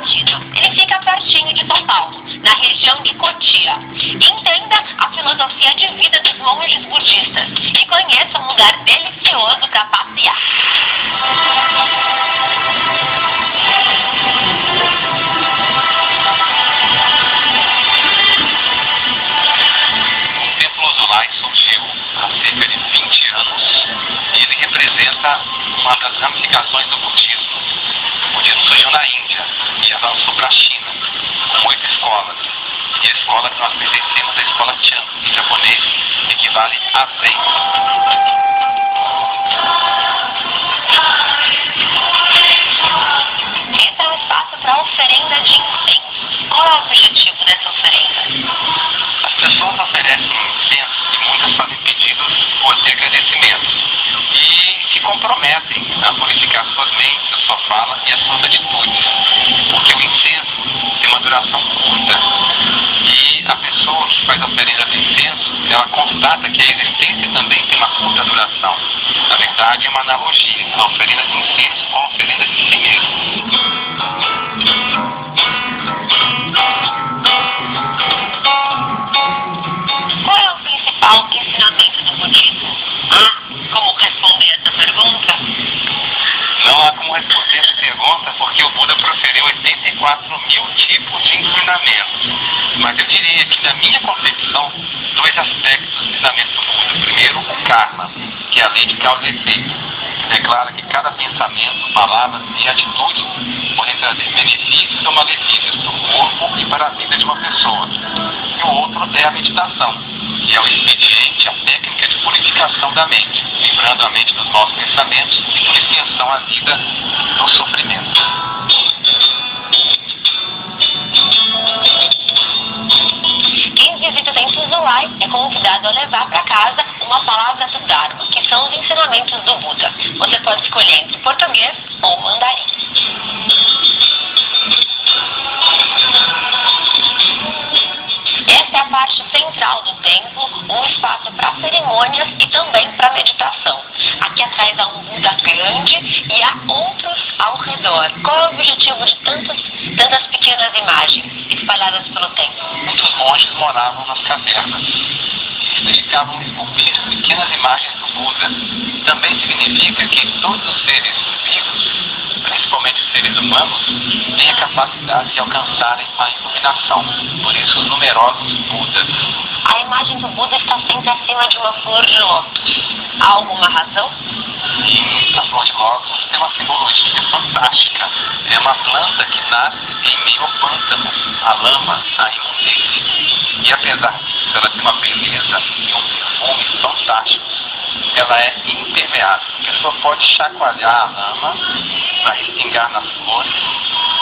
Latino. Ele fica pertinho de São Paulo, na região de Cotia. Entenda a filosofia de vida dos monges budistas e conheça um lugar delicioso para passear. O Templo Ozolai surgiu há cerca de 20 anos e ele representa uma das ramificações do budismo. O budismo surgiu na Índia e avançou para a China, com 8 escolas. E a escola que nós pertencemos é a escola Chan, em japonês, equivale a Zen. Esse é um espaço para oferenda de incenso. Qual é o objetivo dessa oferenda? As pessoas oferecem incenso e muitas fazem pedidos de agradecimento e se comprometem a purificar suas mentes, a sua fala e as suas atitudes, porque o incenso tem uma duração curta e a pessoa que faz a oferenda de incenso, ela constata que a existência também tem uma curta duração. Na verdade, é uma analogia, a oferenda de incenso com a oferenda de si mesmo. Qual é o principal ensinamento do budismo? Como responder essa pergunta? Não há como responder essa pergunta porque o Buda proferiu 84 mil tipos de ensinamentos. Mas eu diria que, na minha concepção, 2 aspectos do ensinamento do Buda. Primeiro, o karma, que é a lei de causa e efeito. Declara que cada pensamento, palavra e atitude podem trazer benefícios ou malefícios para o corpo e para a vida de uma pessoa. E o outro é a meditação, que é o expediente, a técnica de purificação da mente, livrando a mente dos maus pensamentos e, por extensão, a vida do sofrimento. Quem visita o Templo Ozolai é convidado a levar para casa uma palavra do Dharma, que são os ensinamentos do Buda. Você pode escolher entre português ou mandarim. Essa é a parte central do templo, um espaço para cerimônias e também para meditação. Aqui atrás há um Buda grande e há outros ao redor. Qual é o objetivo de tantas pequenas imagens espalhadas pelo templo? Muitos monges moravam nas cavernas. Eles dedicavam a esculpir pequenas imagens do Buda. Também significa que todos os seres vivos, principalmente os seres humanos, têm a capacidade de alcançarem a iluminação. Por isso, os numerosos Budas. A imagem do Buda está sempre acima de uma flor de lótus. Há alguma razão? E a flor de lótus tem uma simbologia fantástica. É uma planta que nasce em meio ao pântano, a lama, a imundície. E apesar disso, ela tem uma beleza e um perfume fantásticos. Ela é impermeável. A pessoa pode chacoalhar a lama para respingar nas flores,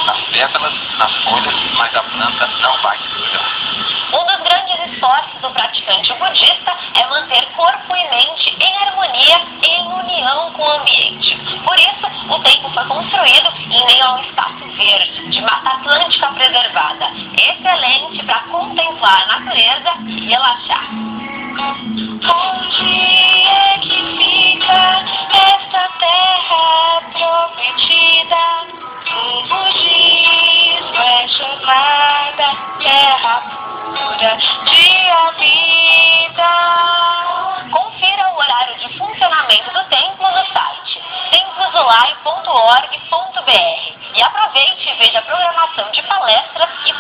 nas pétalas, nas folhas, mas a planta não vai se sujar. Um dos grandes esforços do praticante budista é manter corpo e mente em harmonia e em união com o ambiente. Por isso, o templo foi construído em meio a um espaço verde, de Mata Atlântica preservada, excelente para contemplar a natureza e relaxar. Onde é que fica esta terra prometida? O budismo é chamada terra pura de habita. Confira o horário de funcionamento do templo no site templozolai.org.br e aproveite e veja a programação de palestras e